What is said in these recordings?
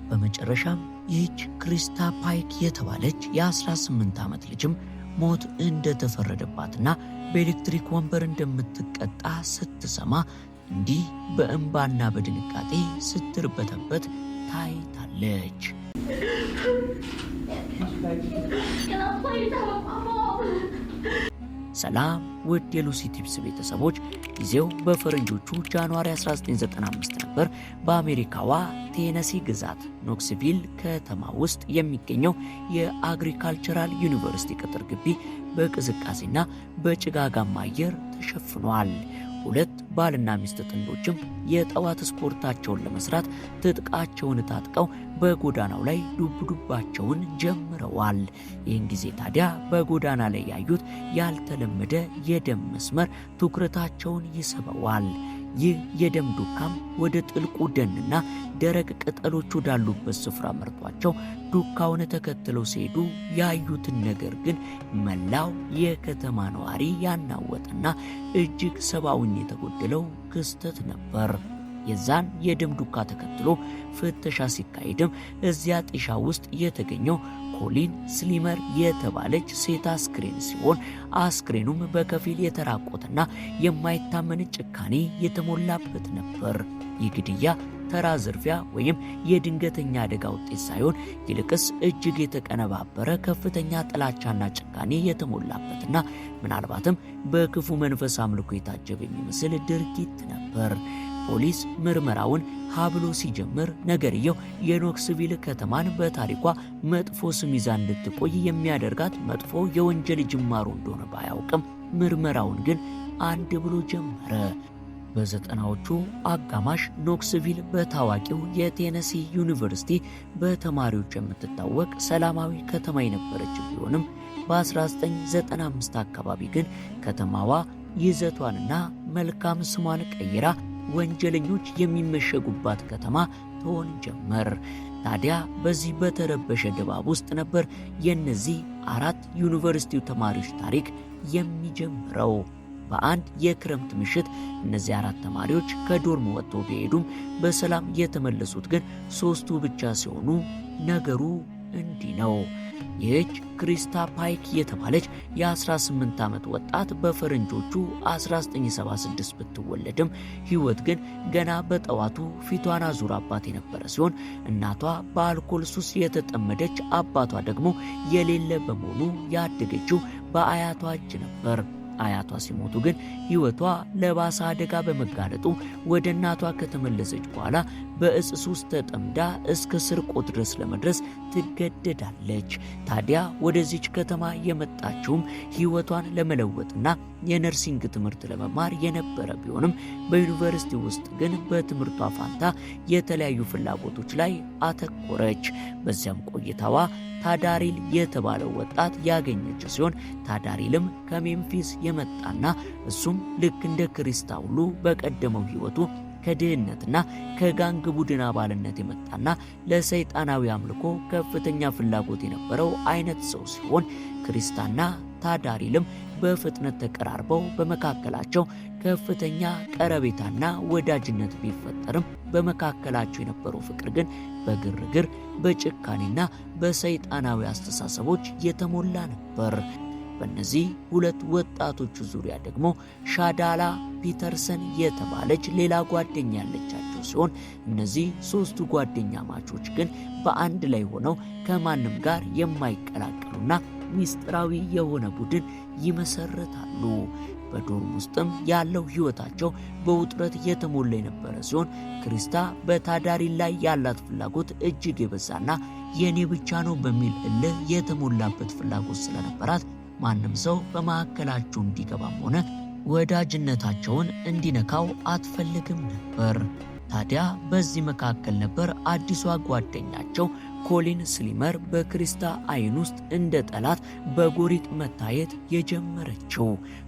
በመጨረሻም ይህች ክሪስታ ፓይክ የተባለች የ18 ዓመት ልጅም ሞት እንደተፈረደባትና በኤሌክትሪክ ወንበር እንደምትቀጣ ስትሰማ እንዲህ በእንባና በድንጋጤ ስትርበተበት ታይታለች። ሰላም ውድ የሉሲ ቲፕስ ቤተሰቦች፣ ጊዜው በፈረንጆቹ ጃንዋሪ 1995 ነበር። በአሜሪካዋ ቴነሲ ግዛት ኖክስቪል ከተማ ውስጥ የሚገኘው የአግሪካልቸራል ዩኒቨርሲቲ ቅጥር ግቢ በቅዝቃዜና በጭጋጋማ አየር ተሸፍኗል። ሁለት ባልና ሚስት ጥንዶችም የጠዋት ስፖርታቸውን ለመስራት ትጥቃቸውን ታጥቀው በጎዳናው ላይ ዱብዱባቸውን ጀምረዋል። ይህን ጊዜ ታዲያ በጎዳና ላይ ያዩት ያልተለመደ የደም መስመር ትኩረታቸውን ይስበዋል። ይህ የደም ዱካም ወደ ጥልቁ ደንና ደረቅ ቅጠሎች ወዳሉበት ስፍራ መርቷቸው ዱካውን ተከትለው ሲሄዱ ያዩትን ነገር ግን መላው የከተማ ነዋሪ ያናወጠና እጅግ ሰብአዊነት የተጎደለው ክስተት ነበር። የዛን የደም ዱካ ተከትሎ ፍተሻ ሲካሄድም እዚያ ጢሻ ውስጥ የተገኘው ኮሊን ስሊመር የተባለች ሴት አስክሬን ሲሆን አስክሬኑም በከፊል የተራቆተና የማይታመን ጭካኔ የተሞላበት ነበር። ይህ ግድያ ተራ ዝርፊያ ወይም የድንገተኛ አደጋ ውጤት ሳይሆን ይልቅስ እጅግ የተቀነባበረ ከፍተኛ ጥላቻና ጭካኔ የተሞላበትና ምናልባትም በክፉ መንፈስ አምልኮ የታጀበ የሚመስል ድርጊት ነበር። ፖሊስ ምርመራውን ሀብሎ ሲጀምር ነገርየው የኖክስቪል ከተማን በታሪኳ መጥፎ ስም ይዛ እንድትቆይ የሚያደርጋት መጥፎ የወንጀል ጅማሮ እንደሆነ ባያውቅም ምርመራውን ግን አንድ ብሎ ጀመረ። በዘጠናዎቹ አጋማሽ ኖክስቪል በታዋቂው የቴነሲ ዩኒቨርሲቲ በተማሪዎች የምትታወቅ ሰላማዊ ከተማ የነበረች ቢሆንም በ1995 አካባቢ ግን ከተማዋ ይዘቷንና መልካም ስሟን ቀይራ ወንጀለኞች የሚመሸጉባት ከተማ ትሆን ጀመር። ታዲያ በዚህ በተረበሸ ድባብ ውስጥ ነበር የእነዚህ አራት ዩኒቨርሲቲው ተማሪዎች ታሪክ የሚጀምረው። በአንድ የክረምት ምሽት እነዚህ አራት ተማሪዎች ከዶርም ወጥተው ቢሄዱም በሰላም የተመለሱት ግን ሶስቱ ብቻ ሲሆኑ ነገሩ እንዲህ ነው። ይህች ክሪስታ ፓይክ የተባለች የ18 ዓመት ወጣት በፈረንጆቹ 1976 ብትወለድም ሕይወት ግን ገና በጠዋቱ ፊቷን አዙራባት የነበረ ሲሆን እናቷ በአልኮል ሱስ የተጠመደች፣ አባቷ ደግሞ የሌለ በመሆኑ ያደገችው በአያቷ እጅ ነበር። አያቷ ሲሞቱ ግን ሕይወቷ ለባሰ አደጋ በመጋለጡ ወደ እናቷ ከተመለሰች በኋላ በእጽ ሱስ ተጠምዳ እስከ ስርቆት ድረስ ለመድረስ ትገደዳለች። ታዲያ ወደዚች ከተማ የመጣችውም ሕይወቷን ለመለወጥና የነርሲንግ ትምህርት ለመማር የነበረ ቢሆንም በዩኒቨርሲቲ ውስጥ ግን በትምህርቷ ፋንታ የተለያዩ ፍላጎቶች ላይ አተኮረች። በዚያም ቆይታዋ ታዳሪል የተባለው ወጣት ያገኘች ሲሆን ታዳሪልም ከሜምፊስ የመጣና እሱም ልክ እንደ ክሪስታ ሁሉ በቀደመው ሕይወቱ ከድህነትና ከጋንግ ቡድን አባልነት የመጣና ለሰይጣናዊ አምልኮ ከፍተኛ ፍላጎት የነበረው አይነት ሰው ሲሆን ክሪስታና ታዳሪልም በፍጥነት ተቀራርበው በመካከላቸው ከፍተኛ ቀረቤታና ወዳጅነት ቢፈጠርም በመካከላቸው የነበረው ፍቅር ግን በግርግር በጭካኔና በሰይጣናዊ አስተሳሰቦች የተሞላ ነበር። በእነዚህ ሁለት ወጣቶች ዙሪያ ደግሞ ሻዳላ ፒተርሰን የተባለች ሌላ ጓደኛ ያለቻቸው ሲሆን እነዚህ ሶስቱ ጓደኛ ማቾች ግን በአንድ ላይ ሆነው ከማንም ጋር የማይቀላቀሉና ሚስጥራዊ የሆነ ቡድን ይመሰርታሉ። በዶርም ውስጥም ያለው ሕይወታቸው በውጥረት የተሞላ የነበረ ሲሆን ክሪስታ በታዳሪል ላይ ያላት ፍላጎት እጅግ የበዛና የኔ ብቻ ነው በሚል እልህ የተሞላበት ፍላጎት ስለነበራት ማንም ሰው በመካከላቸው እንዲገባም ሆነ ወዳጅነታቸውን እንዲነካው አትፈልግም ነበር። ታዲያ በዚህ መካከል ነበር አዲሷ ጓደኛቸው ኮሊን ስሊመር በክሪስታ አይን ውስጥ እንደ ጠላት በጎሪጥ መታየት የጀመረችው።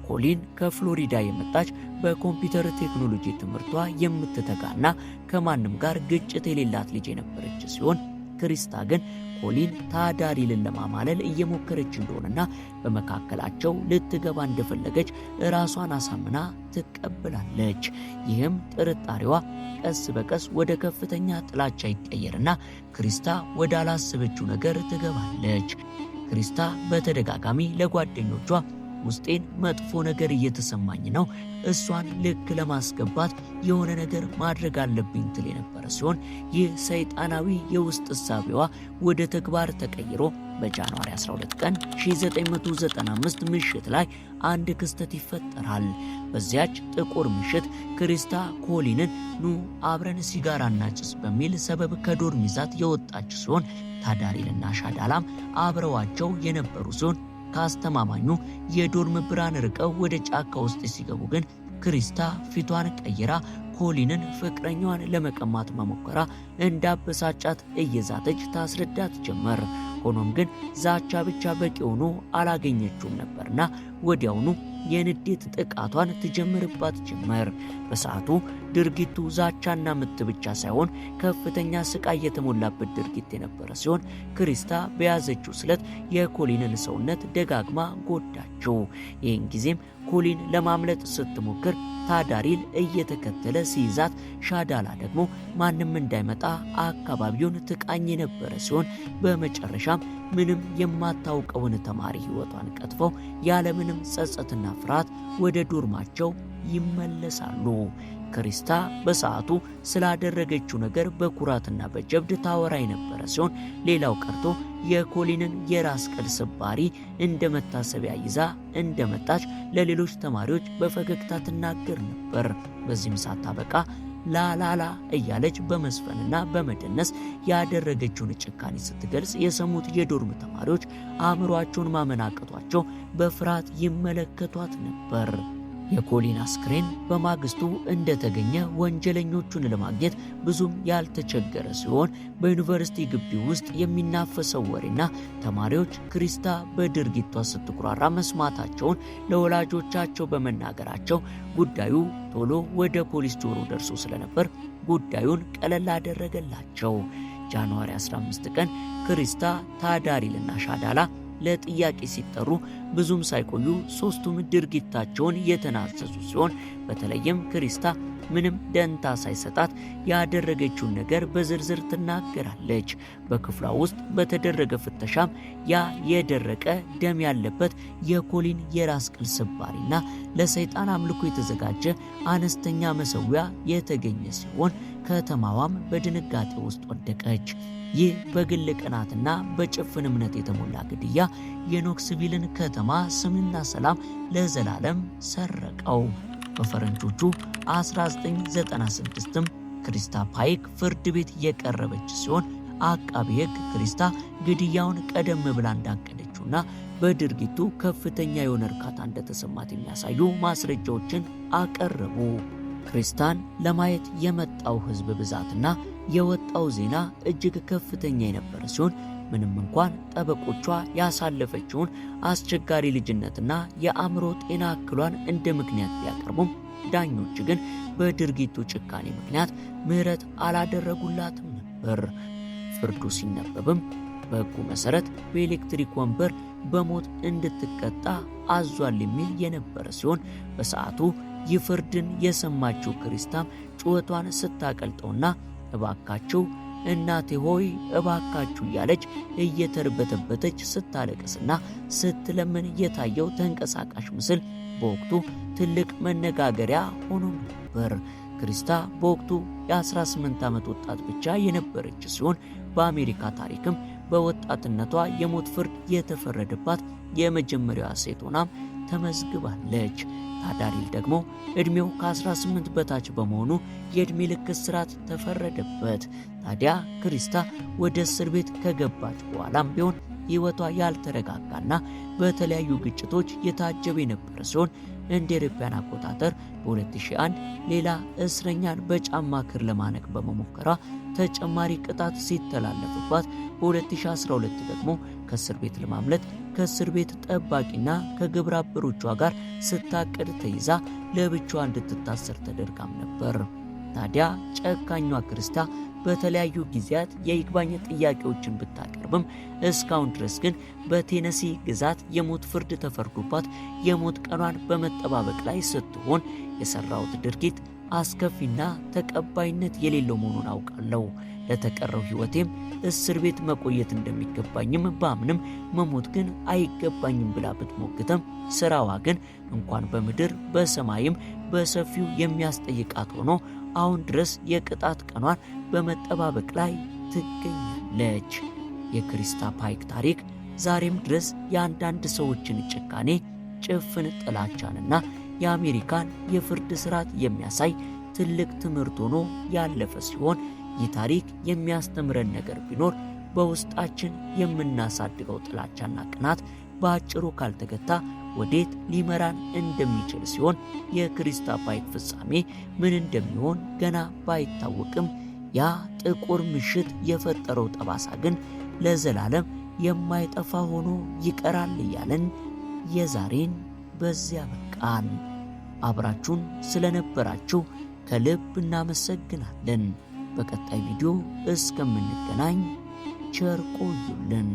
ኮሊን ከፍሎሪዳ የመጣች በኮምፒውተር ቴክኖሎጂ ትምህርቷ የምትተጋና ከማንም ጋር ግጭት የሌላት ልጅ የነበረች ሲሆን ክሪስታ ግን ኮሊን ታዳሪልን ለማማለል እየሞከረች እንደሆነና በመካከላቸው ልትገባ እንደፈለገች ራሷን አሳምና ትቀበላለች። ይህም ጥርጣሬዋ ቀስ በቀስ ወደ ከፍተኛ ጥላቻ ይቀየርና ክሪስታ ወደ አላሰበችው ነገር ትገባለች። ክሪስታ በተደጋጋሚ ለጓደኞቿ ውስጤን መጥፎ ነገር እየተሰማኝ ነው፣ እሷን ልክ ለማስገባት የሆነ ነገር ማድረግ አለብኝ ትል የነበረ ሲሆን ይህ ሰይጣናዊ የውስጥ እሳቤዋ ወደ ተግባር ተቀይሮ በጃንዋሪ 12 ቀን 1995 ምሽት ላይ አንድ ክስተት ይፈጠራል። በዚያች ጥቁር ምሽት ክሪስታ ኮሊንን ኑ አብረን ሲጋራ እናጭስ በሚል ሰበብ ከዶርም ይዛት የወጣች ሲሆን ታዳሪልና ሻዳላም አብረዋቸው የነበሩ ሲሆን ካስተማማኙ የዶርም ብርሃን ርቀው ወደ ጫካ ውስጥ ሲገቡ ግን ክሪስታ ፊቷን ቀይራ ኮሊንን ፍቅረኛዋን ለመቀማት መሞከራ እንዳበሳጫት እየዛተች ታስረዳት ጀመር። ሆኖም ግን ዛቻ ብቻ በቂ ሆኖ አላገኘችውም ነበርና ወዲያውኑ የንዴት ጥቃቷን ትጀምርባት ጀመር። በሰዓቱ ድርጊቱ ዛቻና ምት ብቻ ሳይሆን ከፍተኛ ስቃይ የተሞላበት ድርጊት የነበረ ሲሆን ክሪስታ በያዘችው ስለት የኮሊንን ሰውነት ደጋግማ ጎዳችው። ይህን ጊዜም ኮሊን ለማምለጥ ስትሞክር ታዳሪል እየተከተለ ሲይዛት፣ ሻዳላ ደግሞ ማንም እንዳይመጣ አካባቢውን ትቃኝ የነበረ ሲሆን በመጨረሻም ምንም የማታውቀውን ተማሪ ሕይወቷን ቀጥፈው ያለምንም ጸጸትና ፍርሃት ወደ ዶርማቸው ይመለሳሉ። ክሪስታ በሰዓቱ ስላደረገችው ነገር በኩራትና በጀብድ ታወራ የነበረ ሲሆን ሌላው ቀርቶ የኮሊንን የራስ ቅል ስባሪ እንደ መታሰቢያ ይዛ እንደመጣች ለሌሎች ተማሪዎች በፈገግታ ትናገር ነበር። በዚህም ሳታበቃ ላላላ እያለች በመስፈንና በመደነስ ያደረገችውን ጭካኔ ስትገልጽ የሰሙት የዶርም ተማሪዎች አእምሯቸውን ማመን አቅቷቸው በፍርሃት ይመለከቷት ነበር። የኮሊን አስክሬን በማግስቱ እንደተገኘ ወንጀለኞቹን ለማግኘት ብዙም ያልተቸገረ ሲሆን በዩኒቨርሲቲ ግቢ ውስጥ የሚናፈሰው ወሬና ተማሪዎች ክሪስታ በድርጊቷ ስትኩራራ መስማታቸውን ለወላጆቻቸው በመናገራቸው ጉዳዩ ቶሎ ወደ ፖሊስ ጆሮ ደርሶ ስለነበር ጉዳዩን ቀለል አደረገላቸው። ጃንዋሪ 15 ቀን ክሪስታ፣ ታዳሪልና ሻዳላ ለጥያቄ ሲጠሩ ብዙም ሳይቆዩ ሶስቱም ድርጊታቸውን የተናዘዙ ሲሆን በተለይም ክሪስታ ምንም ደንታ ሳይሰጣት ያደረገችውን ነገር በዝርዝር ትናገራለች። በክፍሏ ውስጥ በተደረገ ፍተሻም ያ የደረቀ ደም ያለበት የኮሊን የራስ ቅል ስባሪና ለሰይጣን አምልኮ የተዘጋጀ አነስተኛ መሰዊያ የተገኘ ሲሆን ከተማዋም በድንጋጤ ውስጥ ወደቀች። ይህ በግል ቅናትና በጭፍን እምነት የተሞላ ግድያ የኖክስቪልን ከተማ ስምና ሰላም ለዘላለም ሰረቀው። በፈረንጆቹ 1996ም ክሪስታ ፓይክ ፍርድ ቤት የቀረበች ሲሆን አቃቤ ሕግ ክሪስታ ግድያውን ቀደም ብላ እንዳቀደችውና በድርጊቱ ከፍተኛ የሆነ እርካታ እንደተሰማት የሚያሳዩ ማስረጃዎችን አቀረቡ። ክሪስታን ለማየት የመጣው ሕዝብ ብዛትና የወጣው ዜና እጅግ ከፍተኛ የነበረ ሲሆን ምንም እንኳን ጠበቆቿ ያሳለፈችውን አስቸጋሪ ልጅነትና የአእምሮ ጤና እክሏን እንደ ምክንያት ቢያቀርቡም ዳኞች ግን በድርጊቱ ጭካኔ ምክንያት ምህረት አላደረጉላትም ነበር። ፍርዱ ሲነበብም በሕጉ መሰረት በኤሌክትሪክ ወንበር በሞት እንድትቀጣ አዟል የሚል የነበረ ሲሆን በሰዓቱ ይህ ፍርድን የሰማችው ክሪስታም ጩኸቷን ስታቀልጠውና እባካችሁ እናቴ ሆይ እባካችሁ እያለች እየተርበተበተች ስታለቅስና ስትለምን የታየው ተንቀሳቃሽ ምስል በወቅቱ ትልቅ መነጋገሪያ ሆኖ ነበር። ክሪስታ በወቅቱ የ18 ዓመት ወጣት ብቻ የነበረች ሲሆን በአሜሪካ ታሪክም በወጣትነቷ የሞት ፍርድ የተፈረደባት የመጀመሪያዋ ሴት ሆናም ተመዝግባለች። ታዳሪል ደግሞ ዕድሜው ከ18 በታች በመሆኑ የዕድሜ ልክ እስራት ተፈረደበት። ታዲያ ክሪስታ ወደ እስር ቤት ከገባች በኋላም ቢሆን ሕይወቷ ያልተረጋጋና በተለያዩ ግጭቶች የታጀበ የነበረ ሲሆን እንደ አውሮፓውያን አቆጣጠር በ2001 ሌላ እስረኛን በጫማ ክር ለማነቅ በመሞከሯ ተጨማሪ ቅጣት ሲተላለፍባት በ2012 ደግሞ ከእስር ቤት ለማምለጥ ከእስር ቤት ጠባቂና ከግብረ አበሮቿ ጋር ስታቅድ ተይዛ ለብቻዋ እንድትታሰር ተደርጋም ነበር። ታዲያ ጨካኟ ክርስታ በተለያዩ ጊዜያት የይግባኝ ጥያቄዎችን ብታቀርብም እስካሁን ድረስ ግን በቴነሲ ግዛት የሞት ፍርድ ተፈርዶባት የሞት ቀኗን በመጠባበቅ ላይ ስትሆን የሰራሁት ድርጊት አስከፊና ተቀባይነት የሌለው መሆኑን አውቃለሁ። ለተቀረው ሕይወቴም እስር ቤት መቆየት እንደሚገባኝም ባምንም መሞት ግን አይገባኝም ብላ ብትሞግተም ስራዋ ግን እንኳን በምድር በሰማይም በሰፊው የሚያስጠይቃት ሆኖ አሁን ድረስ የቅጣት ቀኗን በመጠባበቅ ላይ ትገኛለች። የክሪስታ ፓይክ ታሪክ ዛሬም ድረስ የአንዳንድ ሰዎችን ጭካኔ፣ ጭፍን ጥላቻንና የአሜሪካን የፍርድ ስርዓት የሚያሳይ ትልቅ ትምህርት ሆኖ ያለፈ ሲሆን ይህ ታሪክ የሚያስተምረን ነገር ቢኖር በውስጣችን የምናሳድገው ጥላቻና ቅናት በአጭሩ ካልተገታ ወዴት ሊመራን እንደሚችል ሲሆን የክሪስታ ፓይክ ፍጻሜ ምን እንደሚሆን ገና ባይታወቅም ያ ጥቁር ምሽት የፈጠረው ጠባሳ ግን ለዘላለም የማይጠፋ ሆኖ ይቀራል እያለን የዛሬን በዚያ በቃን። አብራችሁን ስለነበራችሁ ከልብ እናመሰግናለን። በቀጣይ ቪዲዮ እስከምንገናኝ ቸር ቆዩልን።